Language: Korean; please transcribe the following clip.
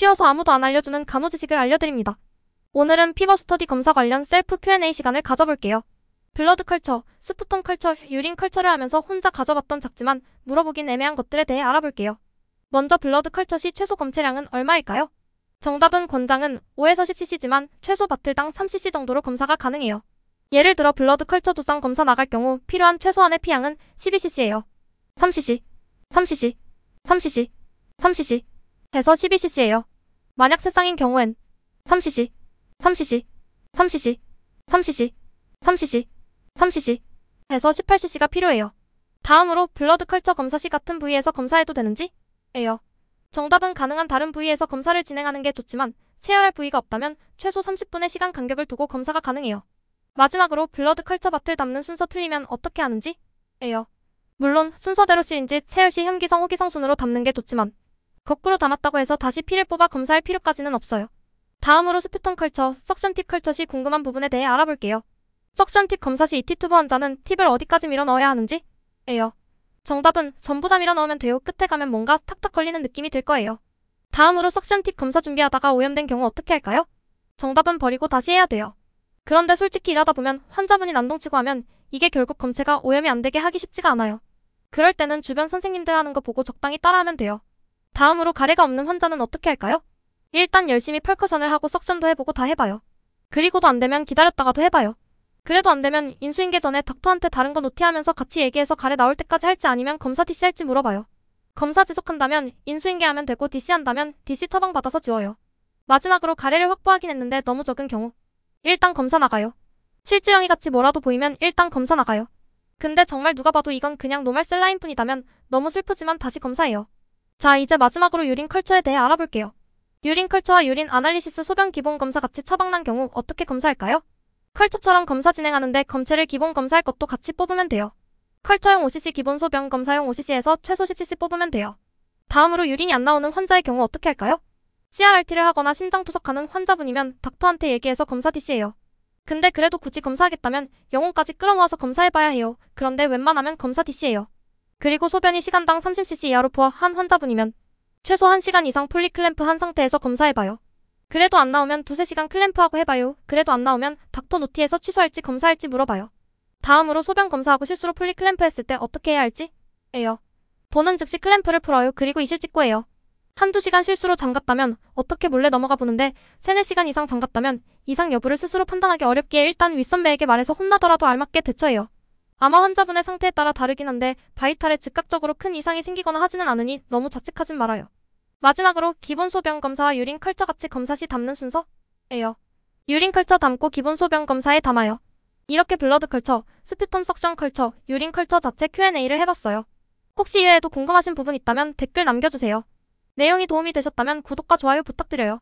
쉬워서 아무도 안 알려주는 간호 지식을 알려드립니다. 오늘은 피버 스터디 검사 관련 셀프 Q&A 시간을 가져볼게요. 블러드 컬처, 스푸텀 컬처, 유린 컬처를 하면서 혼자 가져봤던 작지만 물어보긴 애매한 것들에 대해 알아볼게요. 먼저 블러드 컬처 시 최소 검체량은 얼마일까요? 정답은 권장은 5에서 10cc지만 최소 바틀당 3cc 정도로 검사가 가능해요. 예를 들어 블러드 컬처 2장 검사 나갈 경우 필요한 최소한의 피양은 12cc예요. 3cc, 3cc, 3cc, 3cc 해서 12cc예요. 만약 3쌍인 경우엔 3cc, 3cc, 3cc, 3cc, 3cc, 3cc 해서 18cc가 필요해요. 다음으로 블러드 컬처 검사 시 같은 부위에서 검사해도 되는지? 예요. 정답은 가능한 다른 부위에서 검사를 진행하는 게 좋지만 체열할 부위가 없다면 최소 30분의 시간 간격을 두고 검사가 가능해요. 마지막으로 블러드 컬처 바틀 담는 순서 틀리면 어떻게 하는지? 예요. 물론 순서대로 시린지, 체열 시 혐기성, 호기성 순으로 담는 게 좋지만 거꾸로 담았다고 해서 다시 피를 뽑아 검사할 필요까지는 없어요. 다음으로 스퓨텀 컬처, 석션 팁 컬처 시 궁금한 부분에 대해 알아볼게요. 석션 팁 검사 시 ET 튜브 환자는 팁을 어디까지 밀어 넣어야 하는지? 예요. 정답은 전부 다 밀어 넣으면 돼요. 끝에 가면 뭔가 탁탁 걸리는 느낌이 들 거예요. 다음으로 석션 팁 검사 준비하다가 오염된 경우 어떻게 할까요? 정답은 버리고 다시 해야 돼요. 그런데 솔직히 일하다 보면 환자분이 난동치고 하면 이게 결국 검체가 오염이 안 되게 하기 쉽지가 않아요. 그럴 때는 주변 선생님들 하는 거 보고 적당히 따라하면 돼요. 다음으로 가래가 없는 환자는 어떻게 할까요? 일단 열심히 펄커션을 하고 석션도 해보고 다 해봐요. 그리고도 안 되면 기다렸다가도 해봐요. 그래도 안 되면 인수인계 전에 닥터한테 다른 거 노티하면서 같이 얘기해서 가래 나올 때까지 할지 아니면 검사 DC 할지 물어봐요. 검사 지속한다면 인수인계 하면 되고 DC 한다면 DC 처방 받아서 지워요. 마지막으로 가래를 확보하긴 했는데 너무 적은 경우 일단 검사 나가요. 실지렁이 같이 뭐라도 보이면 일단 검사 나가요. 근데 정말 누가 봐도 이건 그냥 노말 셀라인 뿐이다면 너무 슬프지만 다시 검사해요. 자, 이제 마지막으로 유린 컬처에 대해 알아볼게요. 유린 컬처와 유린 아날리시스 소변 기본 검사 같이 처방난 경우 어떻게 검사할까요? 컬처처럼 검사 진행하는데 검체를 기본 검사할 것도 같이 뽑으면 돼요. 컬처용 5cc 기본 소변 검사용 5cc에서 최소 10cc 뽑으면 돼요. 다음으로 유린이 안 나오는 환자의 경우 어떻게 할까요? CRRT를 하거나 심장 투석하는 환자분이면 닥터한테 얘기해서 검사 DC해요. 근데 그래도 굳이 검사하겠다면 영혼까지 끌어모아서 검사해봐야 해요. 그런데 웬만하면 검사 DC해요. 그리고 소변이 시간당 30cc 이하로 부어한 환자분이면 최소 1시간 이상 폴리클램프 한 상태에서 검사해봐요. 그래도 안 나오면 2~3시간 클램프하고 해봐요. 그래도 안 나오면 닥터 노티에서 취소할지 검사할지 물어봐요. 다음으로 소변 검사하고 실수로 폴리클램프 했을 때 어떻게 해야 할지? 예요. 보는 즉시 클램프를 풀어요. 그리고 이실 찍고 해요. 1~2시간 실수로 잠갔다면 어떻게 몰래 넘어가 보는데 3~4시간 이상 잠갔다면 이상 여부를 스스로 판단하기 어렵기에 일단 윗선배에게 말해서 혼나더라도 알맞게 대처해요. 아마 환자분의 상태에 따라 다르긴 한데 바이탈에 즉각적으로 큰 이상이 생기거나 하지는 않으니 너무 자책하진 말아요. 마지막으로 기본 소변 검사와 유린 컬처 같이 검사 시 담는 순서? 예요. 유린 컬처 담고 기본 소변 검사에 담아요. 이렇게 블러드 컬처, 스퓨텀 석션 컬처, 유린 컬처 자체 Q&A를 해봤어요. 혹시 이외에도 궁금하신 부분 있다면 댓글 남겨주세요. 내용이 도움이 되셨다면 구독과 좋아요 부탁드려요.